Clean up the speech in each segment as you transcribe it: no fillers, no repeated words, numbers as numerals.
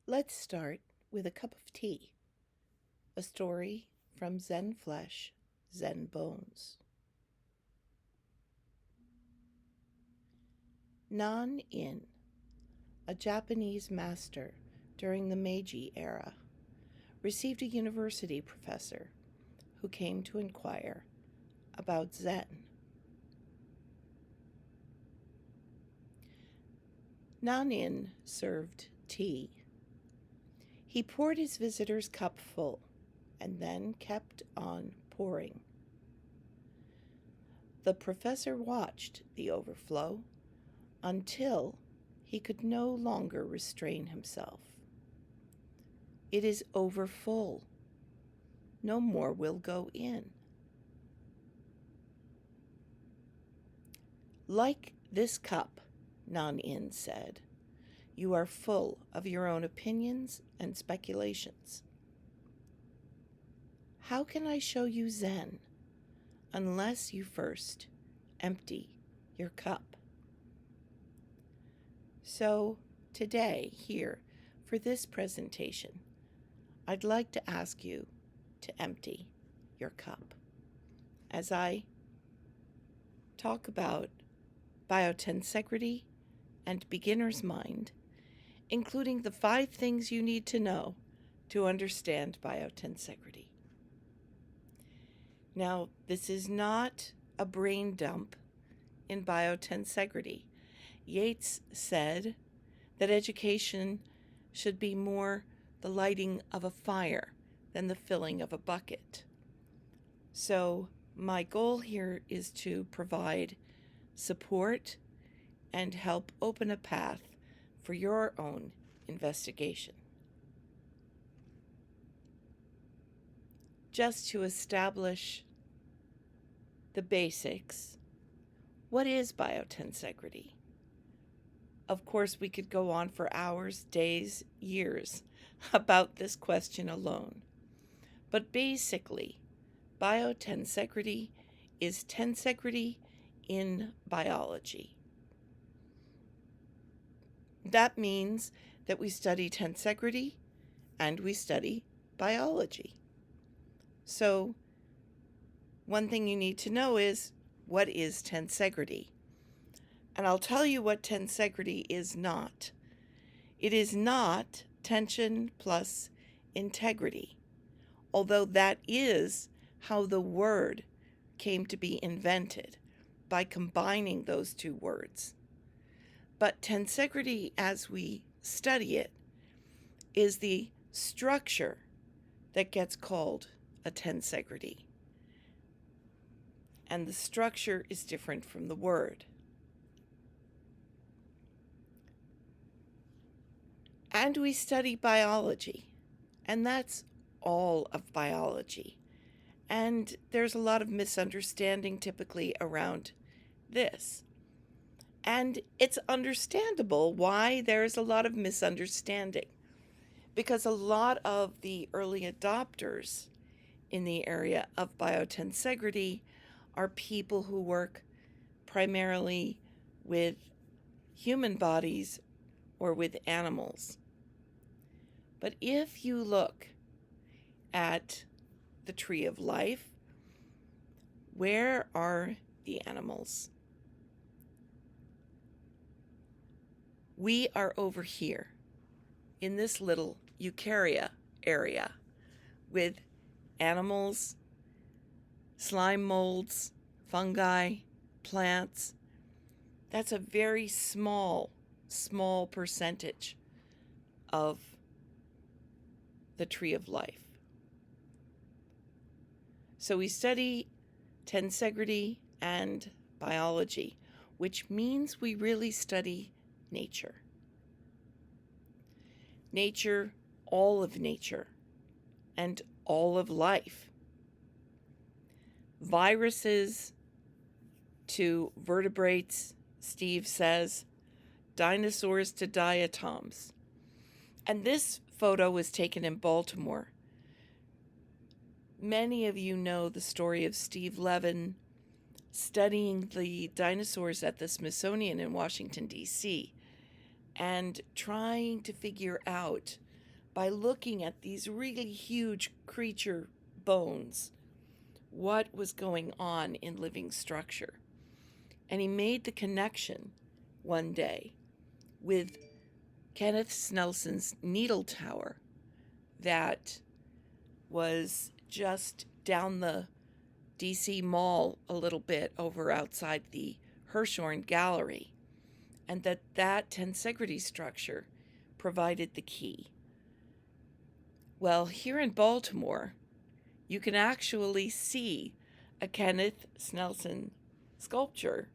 Let's start with a cup of tea, a story from Zen Flesh, Zen Bones. Nan-in, a Japanese master during the Meiji era, received a university professor who came to inquire about Zen. Nan-in served tea. He poured his visitor's cup full and then kept on pouring. The professor watched the overflow until he could no longer restrain himself. It is overfull. No more will go in. Like this cup, Nan-in said, you are full of your own opinions and speculations. How can I show you Zen unless you first empty your cup? So today, here, for this presentation, I'd like to ask you to empty your cup as I talk about biotensegrity and beginner's mind, including the 5 things you need to know to understand biotensegrity. Now, this is not a brain dump in biotensegrity. Yeats said that education should be more the lighting of a fire than the filling of a bucket. So my goal here is to provide support and help open a path for your own investigation. Just to establish the basics, what is biotensegrity? Of course, we could go on for hours, days, years about this question alone. But basically, biotensegrity is tensegrity in biology. That means that we study tensegrity and we study biology. So, one thing you need to know is, what is tensegrity? And I'll tell you what tensegrity is not. It is not tension plus integrity, although that is how the word came to be invented, by combining those 2 words. But tensegrity, as we study it, is the structure that gets called a tensegrity. And the structure is different from the word. And we study biology, and that's all of biology. And there's a lot of misunderstanding typically around this. And it's understandable why there's a lot of misunderstanding, because a lot of the early adopters in the area of biotensegrity are people who work primarily with human bodies or with animals. But if you look at the tree of life, where are the animals? We are over here in this little eukarya area with animals, slime molds, fungi, plants. That's a very small percentage of the tree of life. So we study tensegrity and biology, which means we really study nature. Nature, all of nature, and all of life. Viruses to vertebrates, Steve says, dinosaurs to diatoms. And this photo was taken in Baltimore. Many of you know the story of Steve Levin studying the dinosaurs at the Smithsonian in Washington, D.C., and trying to figure out by looking at these really huge creature bones, what was going on in living structure. And he made the connection one day with Kenneth Snelson's Needle Tower that was just down the DC Mall a little bit over outside the Hirshhorn Gallery, and that tensegrity structure provided the key. Well, here in Baltimore, you can actually see a Kenneth Snelson sculpture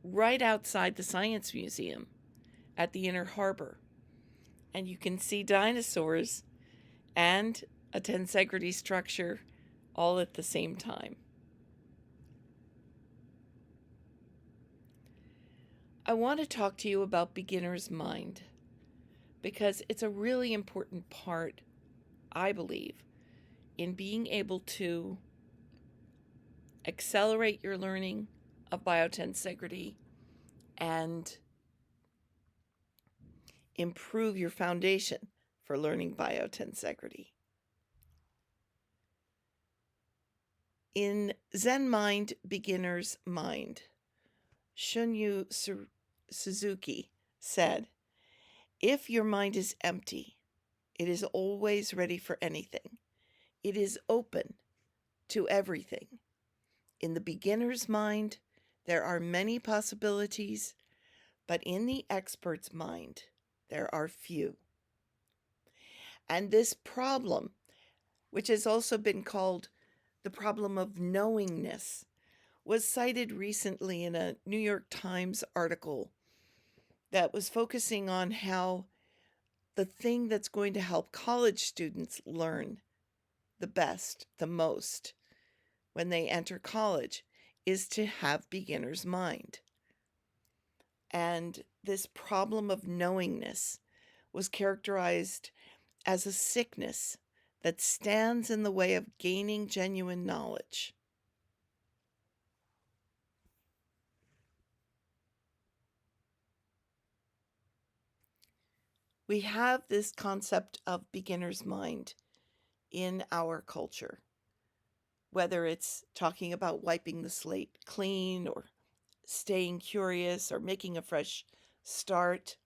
right outside the Science Museum at the Inner Harbor. And you can see dinosaurs and a tensegrity structure all at the same time. I want to talk to you about beginner's mind because it's a really important part, I believe, in being able to accelerate your learning of biotensegrity and improve your foundation for learning biotensegrity. In Zen Mind, Beginner's Mind, Shunryu Suzuki said, "If your mind is empty, it is always ready for anything. It is open to everything. In the beginner's mind, there are many possibilities, but in the expert's mind, there are few." And this problem, which has also been called the problem of knowingness, was cited recently in a New York Times article that was focusing on how the thing that's going to help college students learn the best, the most, when they enter college, is to have beginner's mind. And this problem of knowingness was characterized as a sickness that stands in the way of gaining genuine knowledge. We have this concept of beginner's mind in our culture, whether it's talking about wiping the slate clean or staying curious or making a fresh start,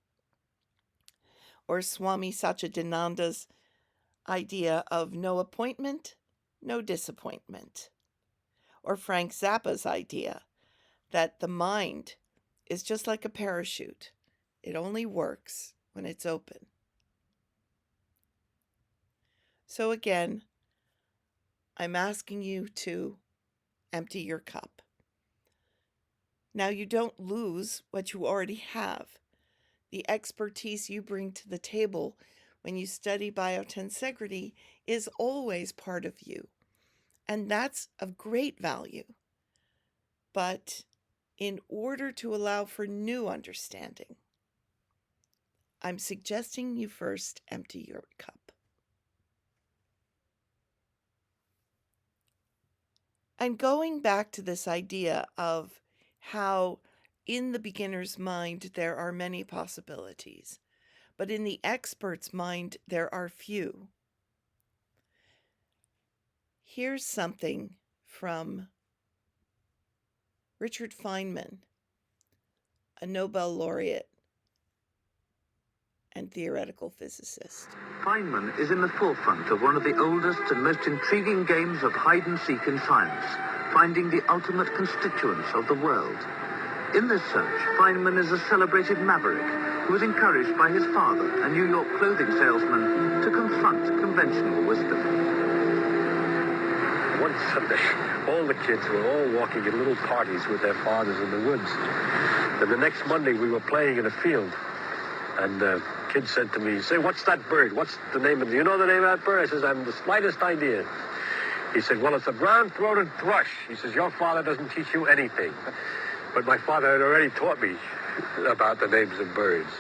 or Swami Satchidananda's idea of no appointment, no disappointment, or Frank Zappa's idea that the mind is just like a parachute. It only works when it's open. So again, I'm asking you to empty your cup. Now, you don't lose what you already have. The expertise you bring to the table when you study biotensegrity is always part of you, and that's of great value. But in order to allow for new understanding, I'm suggesting you first empty your cup. And going back to this idea of how in the beginner's mind there are many possibilities, but in the expert's mind there are few. Here's something from Richard Feynman, a Nobel laureate and theoretical physicist. Feynman is in the forefront of one of the oldest and most intriguing games of hide-and-seek in science, finding the ultimate constituents of the world. In this search, Feynman is a celebrated maverick who was encouraged by his father, a New York clothing salesman, to confront conventional wisdom. One Sunday, all the kids were all walking in little parties with their fathers in the woods. And the next Monday, we were playing in a field. And the kid said to me, "Say, what's that bird? What's the name of it? Do you know the name of that bird?" I says, "I haven't the slightest idea." He said, "Well, it's a brown-throated thrush." He says, "Your father doesn't teach you anything." But my father had already taught me about the names of birds.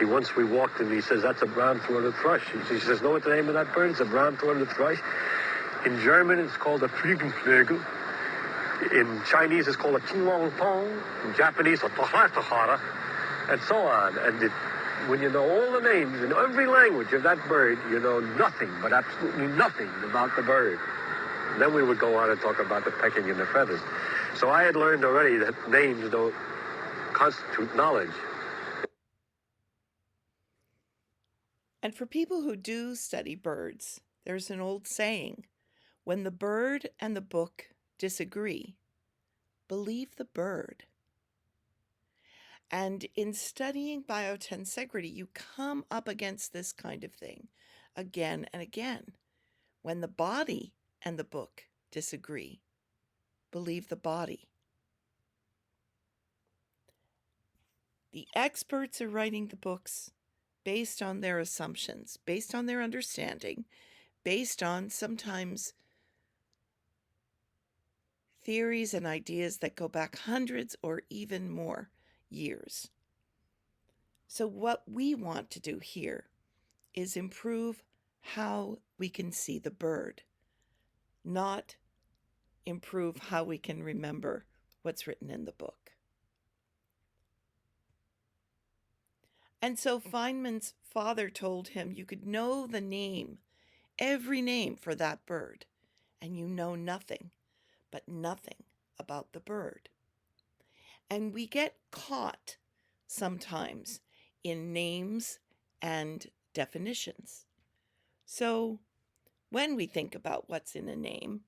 Once we walked and he says, "That's a brown-throated thrush." He says, "Know what the name of that bird? It's a brown-throated thrush. In German, it's called a Fliegenflügel. In Chinese, it's called a Qinglongtong. In Japanese, a Tohatahara," and so on. And when you know all the names in every language of that bird, you know nothing, but absolutely nothing about the bird. And then we would go on and talk about the pecking and the feathers. So I had learned already that names don't constitute knowledge. And for people who do study birds, there's an old saying, when the bird and the book disagree, believe the bird. And in studying biotensegrity, you come up against this kind of thing again and again. When the body and the book disagree, believe the body. The experts are writing the books based on their assumptions, based on their understanding, based on sometimes theories and ideas that go back hundreds or even more years. So what we want to do here is improve how we can see the bird, not improve how we can remember what's written in the book. And so Feynman's father told him you could know the name, every name for that bird, and you know nothing, but nothing about the bird. And we get caught sometimes in names and definitions. So when we think about what's in a name,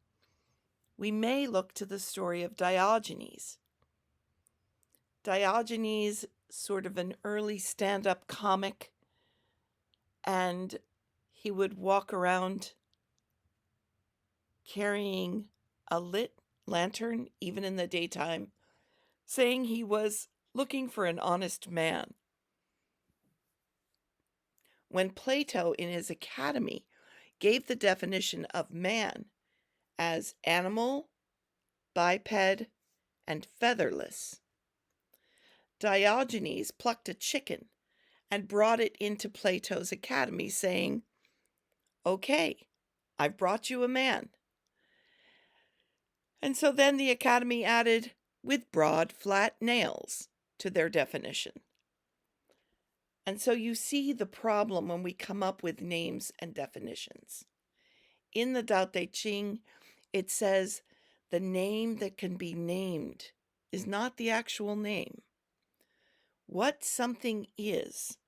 we may look to the story of Diogenes. Diogenes, sort of an early stand-up comic, and he would walk around carrying a lit lantern, even in the daytime, saying he was looking for an honest man. When Plato, in his Academy, gave the definition of man as animal, biped, and featherless, Diogenes plucked a chicken and brought it into Plato's Academy, saying, "Okay, I've brought you a man." And so then the Academy added, "with broad, flat nails," to their definition. And so you see the problem when we come up with names and definitions. In the Tao Te Ching, it says the name that can be named is not the actual name. What something is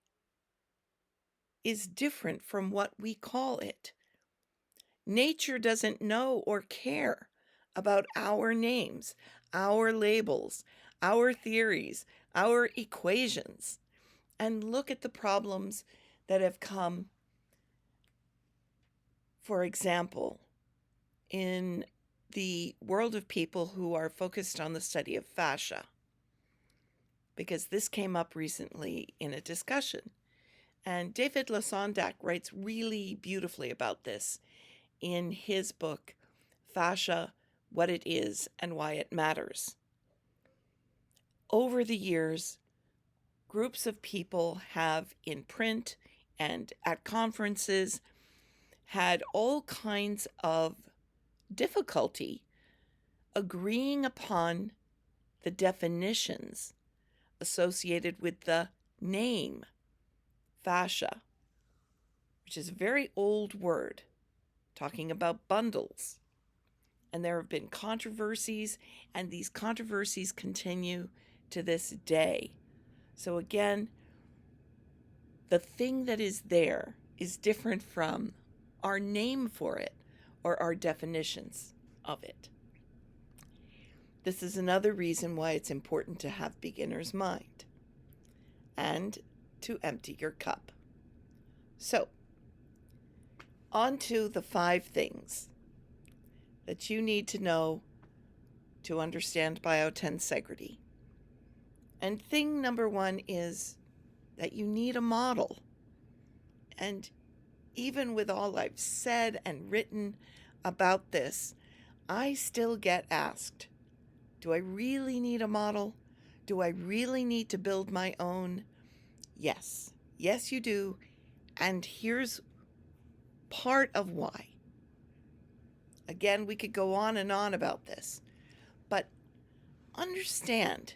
different from what we call it. Nature doesn't know or care about our names, our labels, our theories, our equations. And look at the problems that have come, for example, in the world of people who are focused on the study of fascia, because this came up recently in a discussion. And David Lasondak writes really beautifully about this in his book, Fascia, What It Is and Why It Matters. Over the years, groups of people have, in print and at conferences, had all kinds of difficulty agreeing upon the definitions associated with the name fascia, which is a very old word talking about bundles. And there have been controversies, and these controversies continue to this day. So again, the thing that is there is different from our name for it or our definitions of it. This is another reason why it's important to have beginner's mind and to empty your cup. So, on to the 5 things that you need to know to understand biotensegrity. And thing number 1 is that you need a model. And even with all I've said and written about this, I still get asked, do I really need a model? Do I really need to build my own? Yes. Yes, you do. And here's part of why. Again, we could go on and on about this, but understand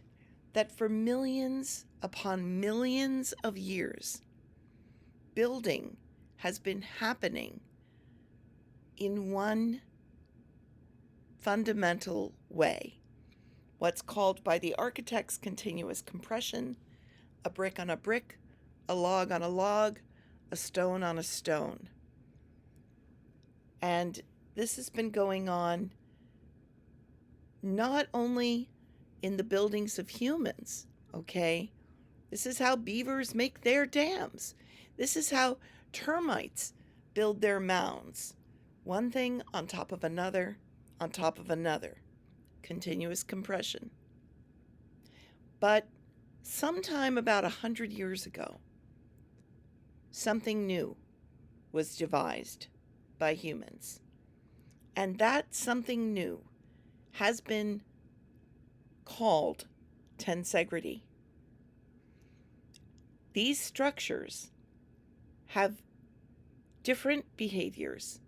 that for millions upon millions of years, building has been happening in one fundamental way, what's called by the architects continuous compression, a brick on a brick, a log on a log, a stone on a stone. And this has been going on not only in the buildings of humans, okay? This is how beavers make their dams. This is how termites build their mounds. One thing on top of another, on top of another. Continuous compression. But sometime about 100 years ago, something new was devised by humans. And that something new has been called tensegrity. These structures have different behaviors,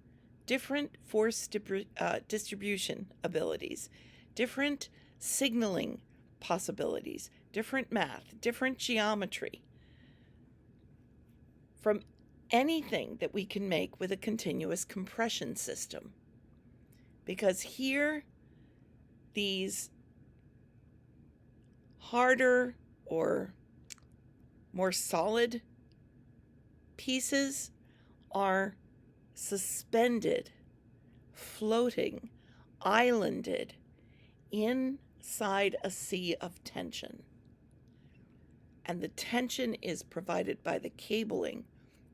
different force distribution abilities, different signaling possibilities, different math, different geometry from anything that we can make with a continuous compression system. Because here, these harder or more solid pieces are suspended, floating, islanded inside a sea of tension. And the tension is provided by the cabling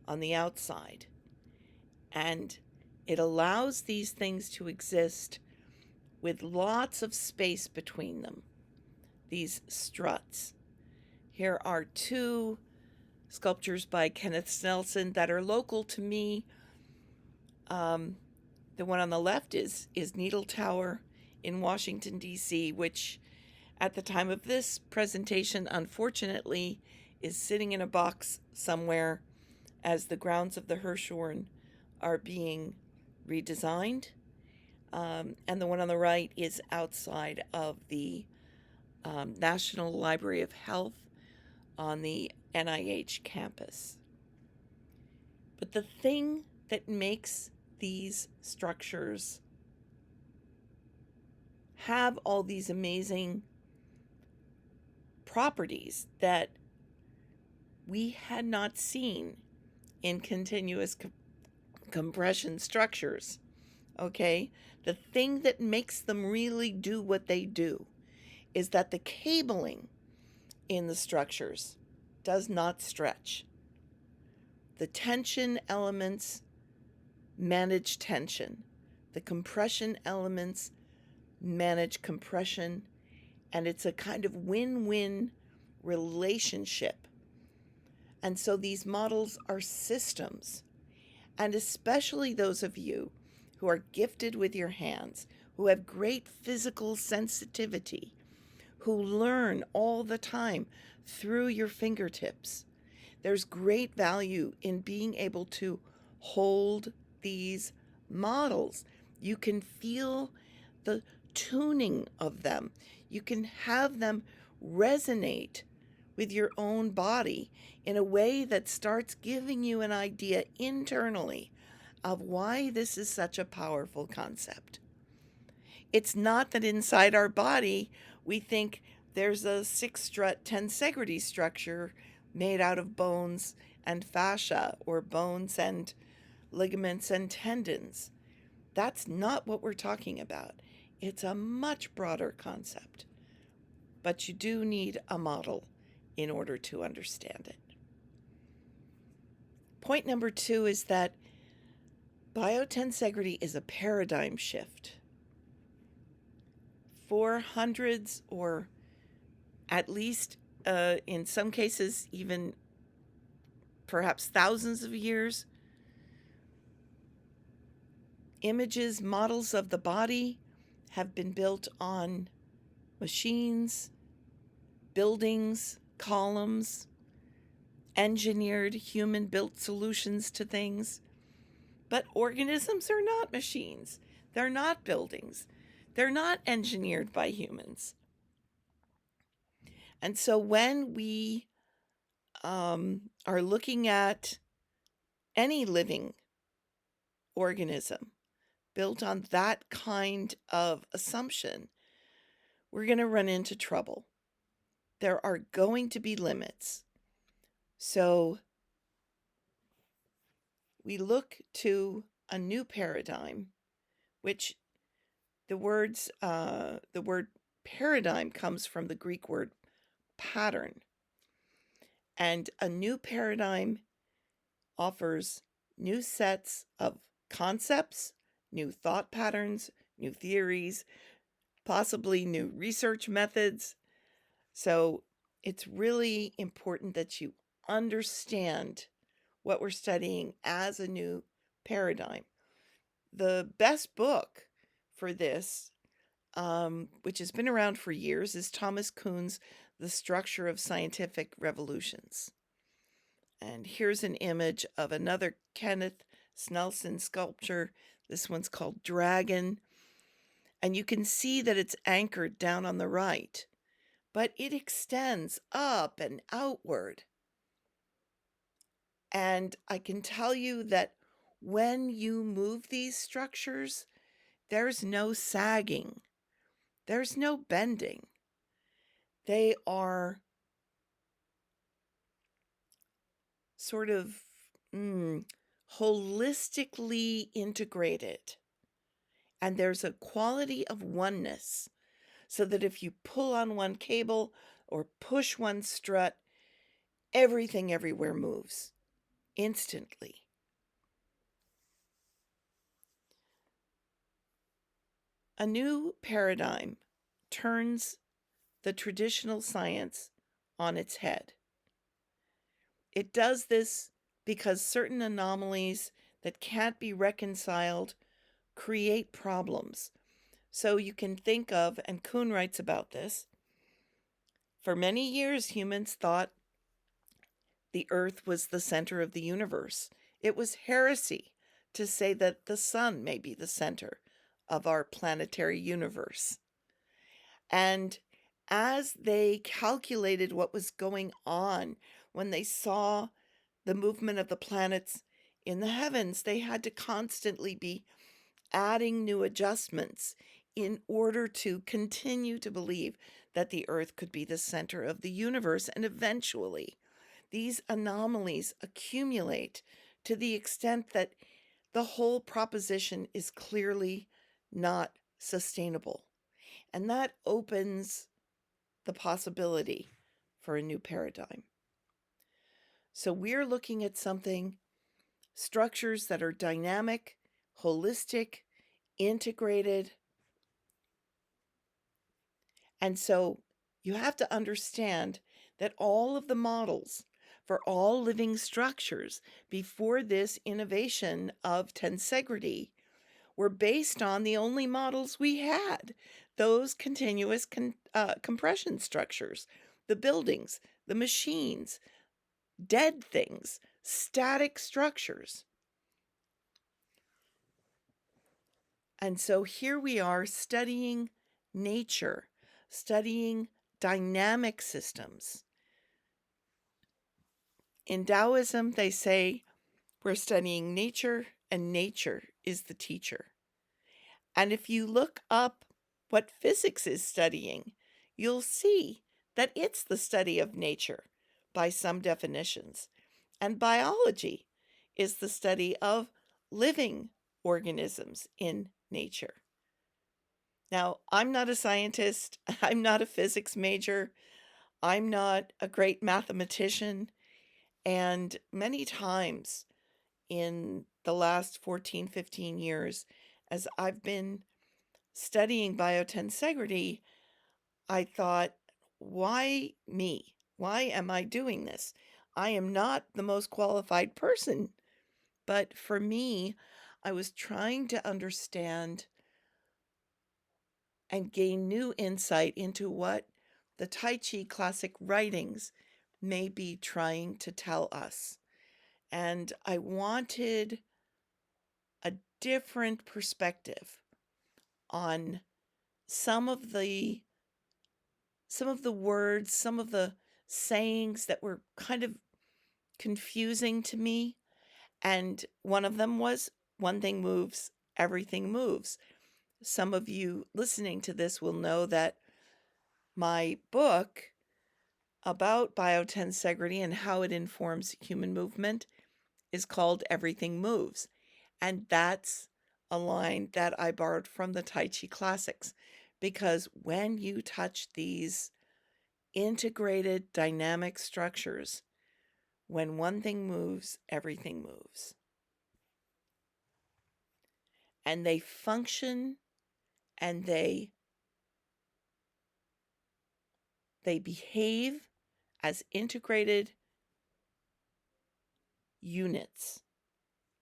on the outside. And it allows these things to exist with lots of space between them, these struts. Here are two sculptures by Kenneth Snelson that are local to me. The one on the left is Needle Tower in Washington, D.C., which at the time of this presentation, unfortunately, is sitting in a box somewhere as the grounds of the Hirshhorn are being redesigned. And the one on the right is outside of the National Library of Health on the NIH campus. But the thing that makes these structures have all these amazing properties that we had not seen in continuous compression structures, okay? The thing that makes them really do what they do is that the cabling in the structures does not stretch. The tension elements manage tension. The compression elements manage compression. And it's a kind of win-win relationship. And so these models are systems. And especially those of you who are gifted with your hands, who have great physical sensitivity, who learn all the time through your fingertips. There's great value in being able to hold these models. You can feel the tuning of them. You can have them resonate with your own body in a way that starts giving you an idea internally of why this is such a powerful concept. It's not that inside our body we think there's a 6-strut tensegrity structure made out of bones and fascia or bones and ligaments and tendons. That's not what we're talking about. It's a much broader concept. But you do need a model in order to understand it. Point number 2 is that biotensegrity is a paradigm shift. For hundreds or at least in some cases even perhaps thousands of years, images, models of the body have been built on machines, buildings, columns, engineered human-built solutions to things. But organisms are not machines. They're not buildings. They're not engineered by humans. And so when we are looking at any living organism built on that kind of assumption, we're going to run into trouble. There are going to be limits. So we look to a new paradigm, which the word paradigm comes from the Greek word pattern. And a new paradigm offers new sets of concepts, new thought patterns, new theories, possibly new research methods. So it's really important that you understand what we're studying as a new paradigm. The best book for this, which has been around for years, is Thomas Kuhn's The Structure of Scientific Revolutions. And here's an image of another Kenneth Snelson sculpture. This one's called Dragon. And you can see that it's anchored down on the right, but it extends up and outward. And I can tell you that when you move these structures, there's no sagging, there's no bending. They are sort of holistically integrated. And there's a quality of oneness, so that if you pull on one cable or push one strut, everything everywhere moves instantly. A new paradigm turns the traditional science on its head. It does this because certain anomalies that can't be reconciled create problems. So you can think of, and Kuhn writes about this, for many years humans thought the earth was the center of the universe. It was heresy to say that the sun may be the center of our planetary universe. And as they calculated what was going on when they saw the movement of the planets in the heavens, they had to constantly be adding new adjustments in order to continue to believe that the earth could be the center of the universe. And eventually, these anomalies accumulate to the extent that the whole proposition is clearly not sustainable. And that opens the possibility for a new paradigm. So we're looking at structures that are dynamic, holistic, integrated. And so you have to understand that all of the models for all living structures before this innovation of tensegrity were based on the only models we had, those continuous compression structures, the buildings, the machines, dead things, static structures. And so here we are studying nature, studying dynamic systems. In Taoism, they say we're studying nature, and nature is the teacher. And if you look up what physics is studying, you'll see that it's the study of nature by some definitions. And biology is the study of living organisms in nature. Now, I'm not a scientist. I'm not a physics major. I'm not a great mathematician. And many times in the last 14, 15 years, as I've been studying biotensegrity, I thought, why me? Why am I doing this? I am not the most qualified person. But for me, I was trying to understand and gain new insight into what the Tai Chi classic writings may be trying to tell us. And I wanted a different perspective on some of the words, some of the sayings that were kind of confusing to me. And one of them was one thing moves, everything moves. Some of you listening to this will know that my book about biotensegrity and how it informs human movement is called Everything Moves. And that's a line that I borrowed from the Tai Chi classics, because when you touch these integrated dynamic structures, when one thing moves, everything moves. And they function and they behave as integrated units.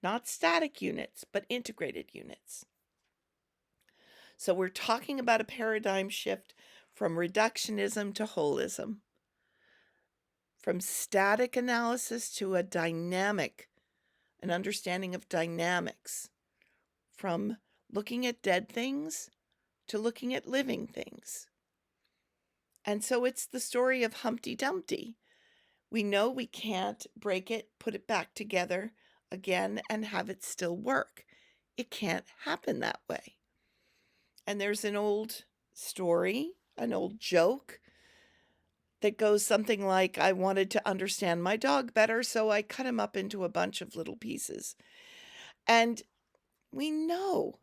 Not static units, but integrated units. So we're talking about a paradigm shift from reductionism to holism, from static analysis to a dynamic, an understanding of dynamics, from looking at dead things to looking at living things. And so it's the story of Humpty Dumpty. We know we can't break it, put it back together again, and have it still work. It can't happen that way. And there's an old story, an old joke that goes something like, I wanted to understand my dog better, so I cut him up into a bunch of little pieces. And we know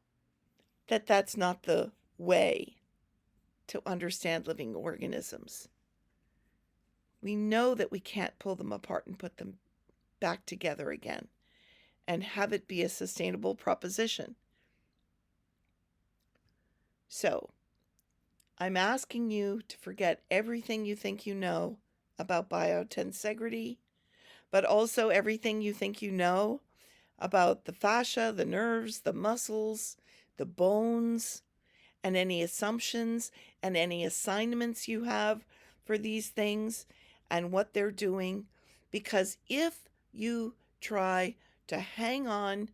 that that's not the way to understand living organisms. We know that we can't pull them apart and put them back together again and have it be a sustainable proposition. So, I'm asking you to forget everything you think you know about biotensegrity, but also everything you think you know about the fascia, the nerves, the muscles, the bones, and any assumptions and any assignments you have for these things and what they're doing. Because if you try to hang on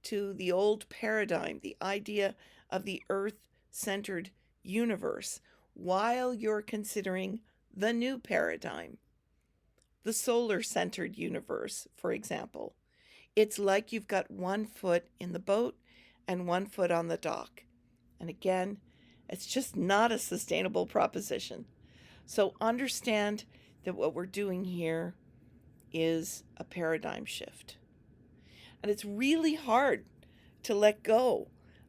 to the old paradigm, the idea of the earth-centered universe, while you're considering the new paradigm, the solar-centered universe, for example, it's like you've got one foot in the boat and one foot on the dock. And again, it's just not a sustainable proposition. So understand that what we're doing here is a paradigm shift. And it's really hard to let go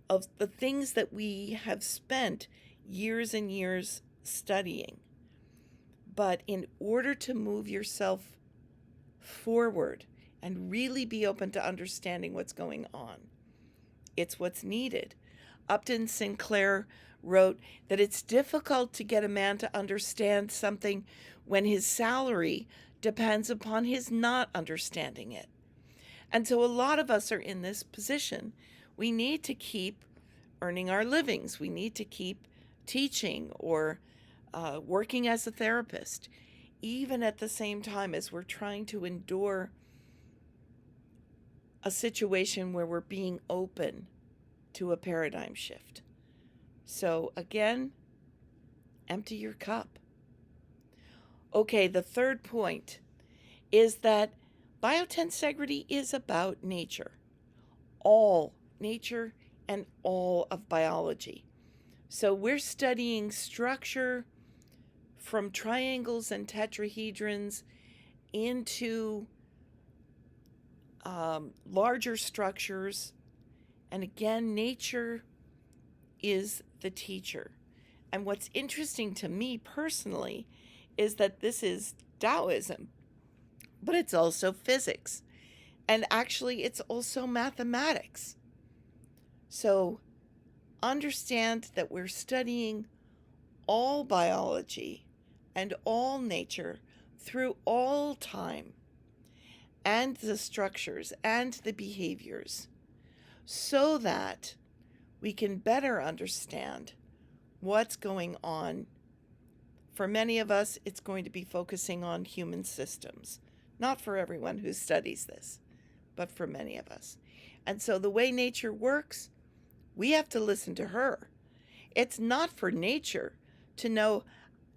of the things that we have spent years and years studying. But in order to move yourself forward and really be open to understanding what's going on, it's what's needed. Upton Sinclair wrote that it's difficult to get a man to understand something when his salary depends upon his not understanding it. And so a lot of us are in this position. We need to keep earning our livings. We need to keep teaching or working as a therapist, even at the same time as we're trying to endure a situation where we're being open to a paradigm shift. So again, empty your cup. Okay, the third point is that biotensegrity is about nature, all nature and all of biology. So we're studying structure from triangles and tetrahedrons into larger structures. And again, nature is the teacher. And what's interesting to me personally is that this is Taoism, but it's also physics. And actually, it's also mathematics. So understand that we're studying all biology and all nature through all time and the structures and the behaviors so that we can better understand what's going on. For many of us, it's going to be focusing on human systems. Not for everyone who studies this, but for many of us. And so the way nature works, we have to listen to her. It's not for nature to know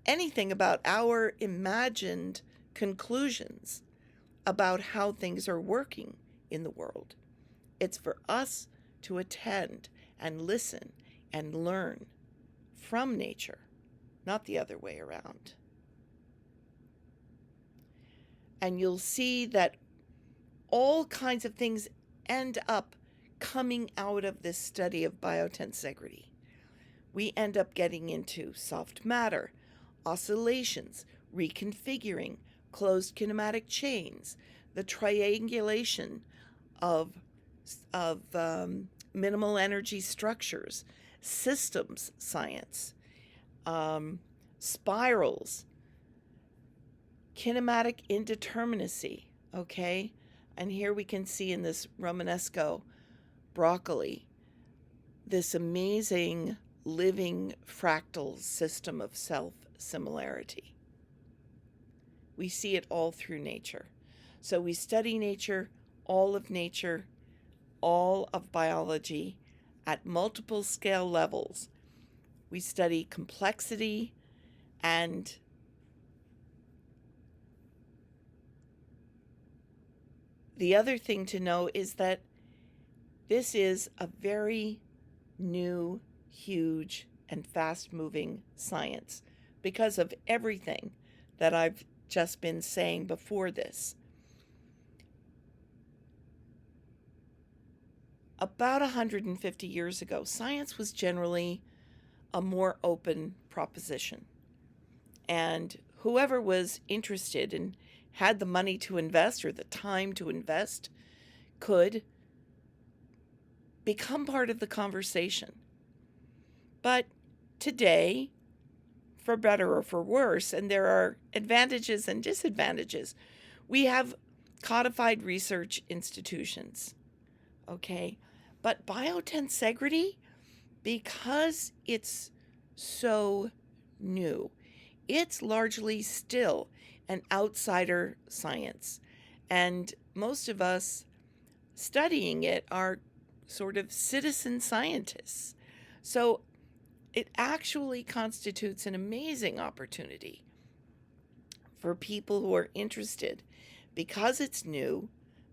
anything about our imagined conclusions. about how things are working in the world. It's for us to attend and listen and learn from nature, not the other way around. And you'll see that all kinds of things end up coming out of this study of biotensegrity. We end up getting into soft matter, oscillations, reconfiguring, closed kinematic chains, the triangulation of minimal energy structures, systems science, spirals, kinematic indeterminacy, okay? And here we can see in this Romanesco broccoli this amazing living fractal system of self-similarity. We see it all through nature. So we study nature, all of biology at multiple scale levels. We study complexity, and the other thing to know is that this is a very new, huge, and fast-moving science because of everything that I've just been saying before this. About 150 years ago, science was generally a more open proposition. And whoever was interested and had the money to invest or the time to invest could become part of the conversation. But today, for better or for worse, and there are advantages and disadvantages, we have codified research institutions, okay? But biotensegrity, because it's so new, it's largely still an outsider science. And most of us studying it are sort of citizen scientists. So it actually constitutes an amazing opportunity for people who are interested because it's new,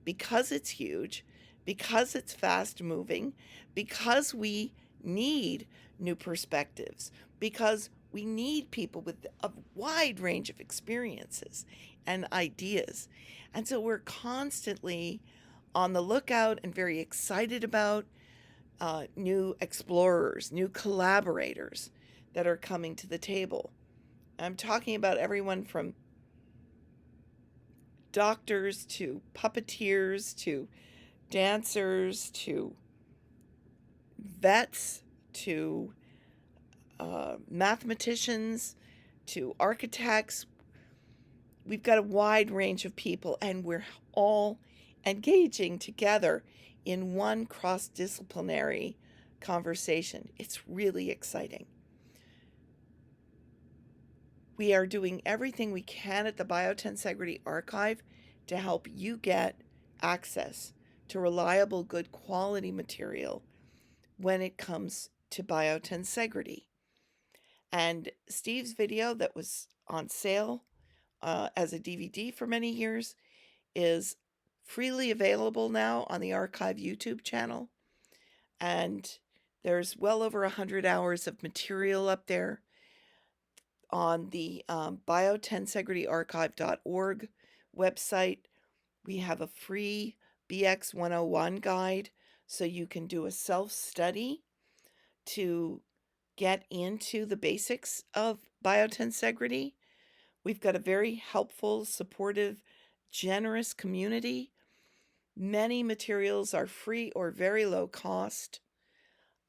because it's huge, because it's fast moving, because we need new perspectives, because we need people with a wide range of experiences and ideas. And so we're constantly on the lookout and very excited about new explorers, new collaborators that are coming to the table. I'm talking about everyone from doctors to puppeteers to dancers to vets to mathematicians to architects. We've got a wide range of people, and we're all engaging together in one cross-disciplinary conversation. It's really exciting. We are doing everything we can at the Biotensegrity Archive to help you get access to reliable, good quality material when it comes to biotensegrity. And Steve's video that was on sale as a DVD for many years is freely available now on the Archive YouTube channel. And there's well over 100 hours of material up there on the biotensegrityarchive.org website. We have a free BX 101 guide so you can do a self-study to get into the basics of biotensegrity. We've got a very helpful, supportive, generous community. Many materials are free or very low cost.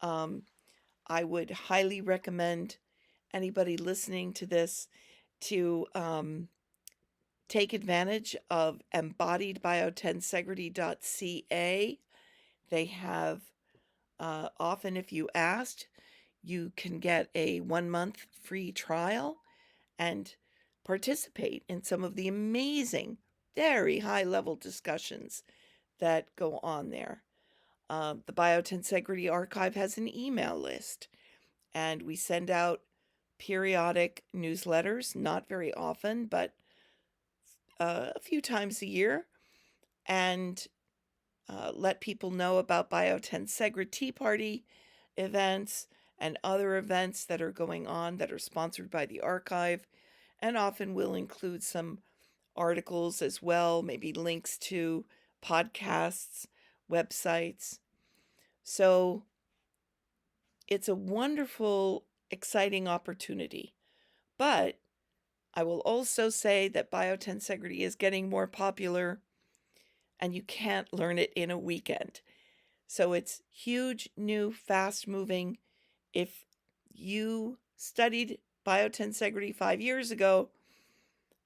I would highly recommend anybody listening to this to take advantage of embodiedbiotensegrity.ca. They have, often if you asked, you can get a 1-month free trial and participate in some of the amazing, very high-level discussions that go on there. The Biotensegrity Archive has an email list, and we send out periodic newsletters, not very often, but a few times a year, and let people know about Biotensegrity Tea Party events and other events that are going on that are sponsored by the archive, and often will include some articles as well, maybe links to podcasts, websites. So it's a wonderful, exciting opportunity. But I will also say that biotensegrity is getting more popular, and you can't learn it in a weekend. So it's huge, new, fast-moving. If you studied biotensegrity 5 years ago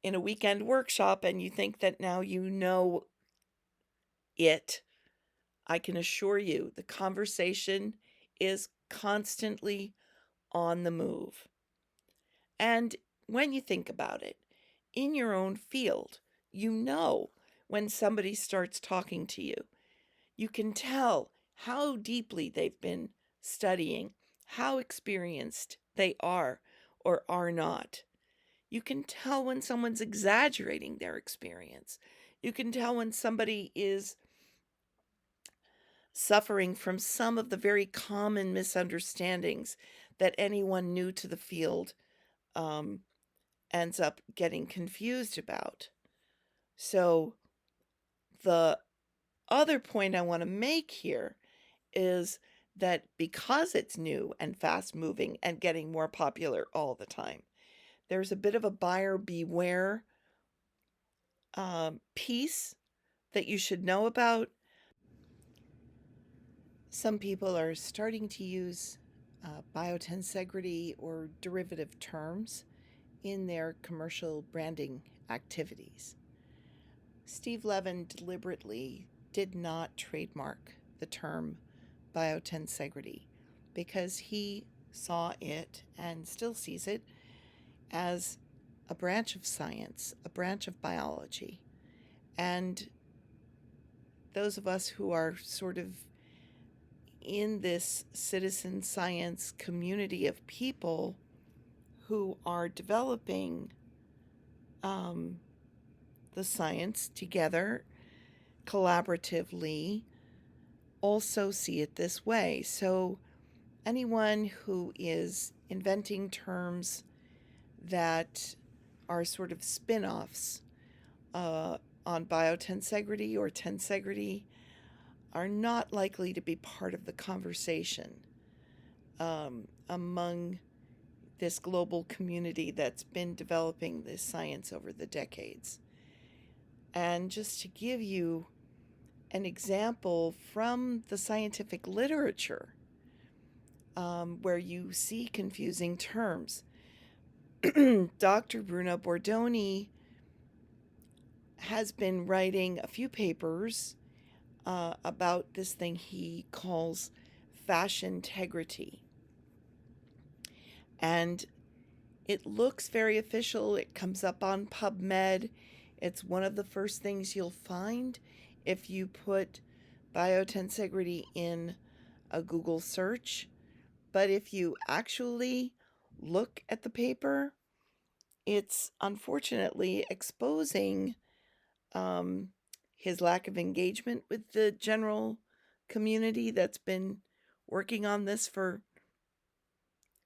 in a weekend workshop and you think that now you know it, I can assure you the conversation is constantly on the move. And when you think about it, in your own field, you know when somebody starts talking to you. You can tell how deeply they've been studying, how experienced they are or are not. You can tell when someone's exaggerating their experience. You can tell when somebody is suffering from some of the very common misunderstandings that anyone new to the field ends up getting confused about. So, the other point I want to make here is that because it's new and fast moving and getting more popular all the time, there's a bit of a buyer beware piece that you should know about. Some people are starting to use biotensegrity or derivative terms in their commercial branding activities. Steve Levin deliberately did not trademark the term biotensegrity because he saw it and still sees it as a branch of science, a branch of biology. And those of us who are sort of in this citizen science community of people who are developing the science together collaboratively also see it this way. So anyone who is inventing terms that are sort of spin-offs on biotensegrity or tensegrity are not likely to be part of the conversation among this global community that's been developing this science over the decades. And just to give you an example from the scientific literature where you see confusing terms, Dr. Bruno Bordoni has been writing a few papers about this thing he calls fashintegrity. And it looks very official. It comes up on PubMed. It's one of the first things you'll find if you put biotensegrity in a Google search. But if you actually look at the paper, it's unfortunately exposing his lack of engagement with the general community that's been working on this for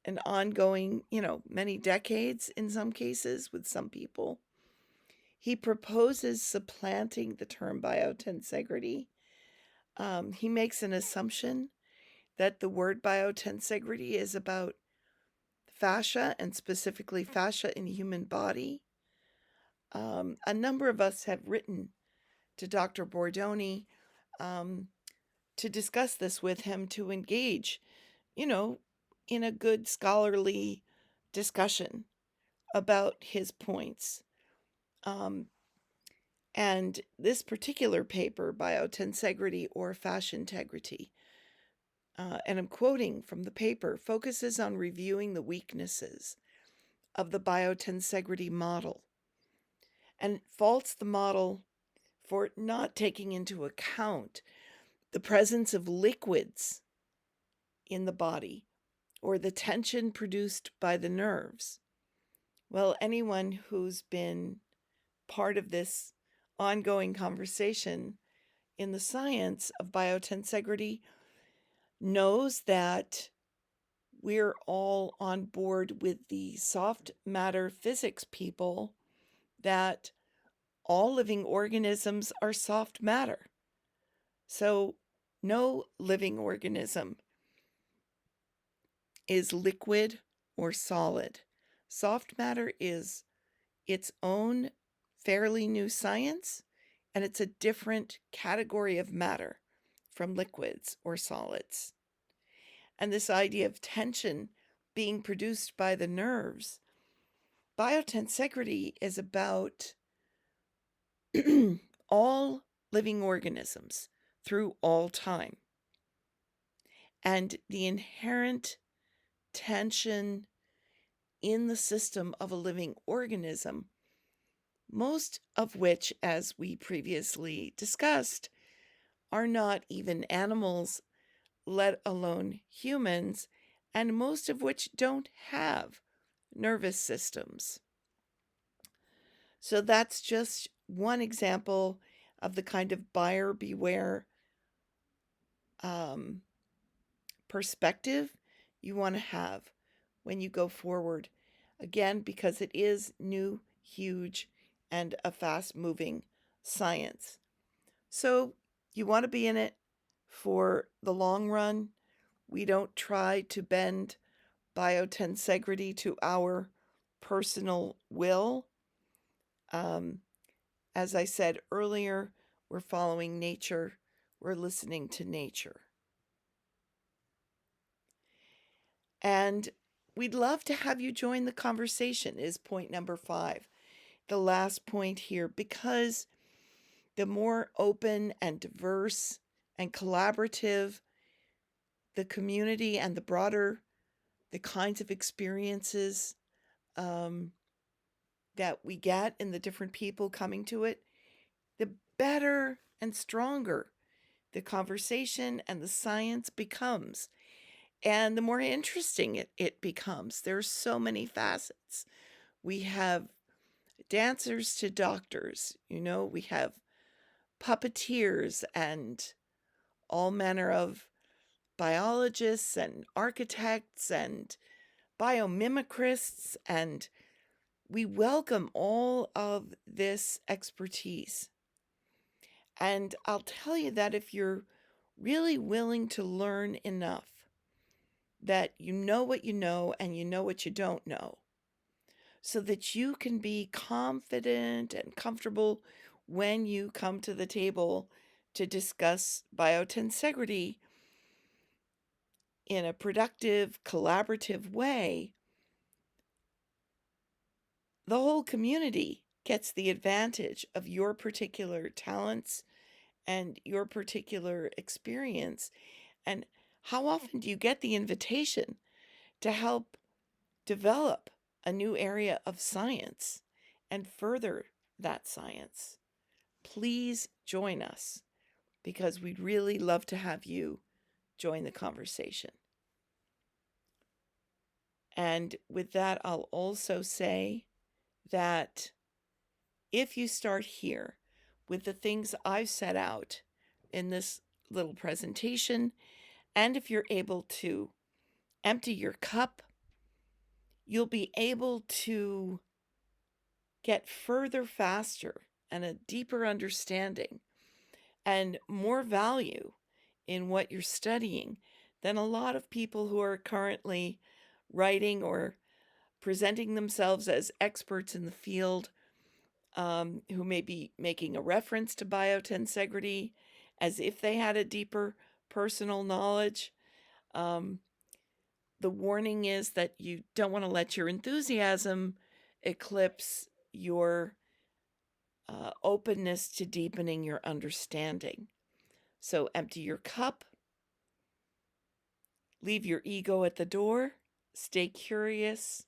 an ongoing, many decades in some cases with some people. He proposes supplanting the term biotensegrity. He makes an assumption that the word biotensegrity is about fascia and specifically fascia in the human body. A number of us have written to Dr. Bordoni to discuss this with him, to engage, in a good scholarly discussion about his points. And this particular paper, Biotensegrity or Fashintegrity, and I'm quoting from the paper, focuses on reviewing the weaknesses of the biotensegrity model and faults the model for not taking into account the presence of liquids in the body or the tension produced by the nerves. Well, anyone who's been part of this ongoing conversation in the science of biotensegrity knows that we're all on board with the soft matter physics people, that all living organisms are soft matter. So no living organism is liquid or solid. Soft matter is its own fairly new science, and it's a different category of matter from liquids or solids. And this idea of tension being produced by the nerves, biotensegrity is about all living organisms through all time, and the inherent tension in the system of a living organism, most of which, as we previously discussed, are not even animals, let alone humans, and most of which don't have nervous systems. So that's just one example of the kind of buyer beware perspective you want to have when you go forward. Again, because it is new, huge, and a fast-moving science. So you want to be in it for the long run. We don't try to bend biotensegrity to our personal will. As I said earlier, we're following nature. We're listening to nature. And we'd love to have you join the conversation, is point number 5. The last point here, because the more open and diverse and collaborative the community and the kinds of experiences that we get in the different people coming to it, the better and stronger the conversation and the science becomes. And the more interesting it becomes. There's so many facets. We have dancers to doctors, we have puppeteers and all manner of biologists and architects and biomimicists, and we welcome all of this expertise. And I'll tell you that if you're really willing to learn enough, that you know what you know and you know what you don't know, so that you can be confident and comfortable when you come to the table to discuss biotensegrity in a productive, collaborative way, the whole community gets the advantage of your particular talents and your particular experience. And how often do you get the invitation to help develop a new area of science and further that science? Please join us, because we'd really love to have you join the conversation. And with that, I'll also say that if you start here with the things I've set out in this little presentation, and if you're able to empty your cup, you'll be able to get further faster and a deeper understanding and more value in what you're studying than a lot of people who are currently writing or presenting themselves as experts in the field, who may be making a reference to biotensegrity as if they had a deeper personal knowledge. The warning is that you don't want to let your enthusiasm eclipse your openness to deepening your understanding. So empty your cup, leave your ego at the door, stay curious,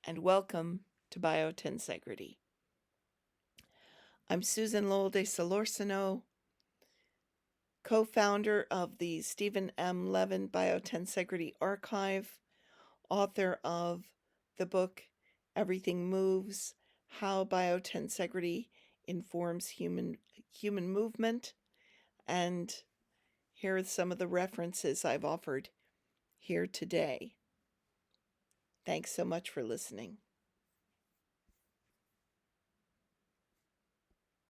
and welcome to Biotensegrity. I'm Susan Lowell de Solorzano, co-founder of the Stephen M. Levin Biotensegrity Archive, author of the book Everything Moves: How Biotensegrity Informs Human Movement, And here are some of the references I've offered here today. Thanks so much for listening.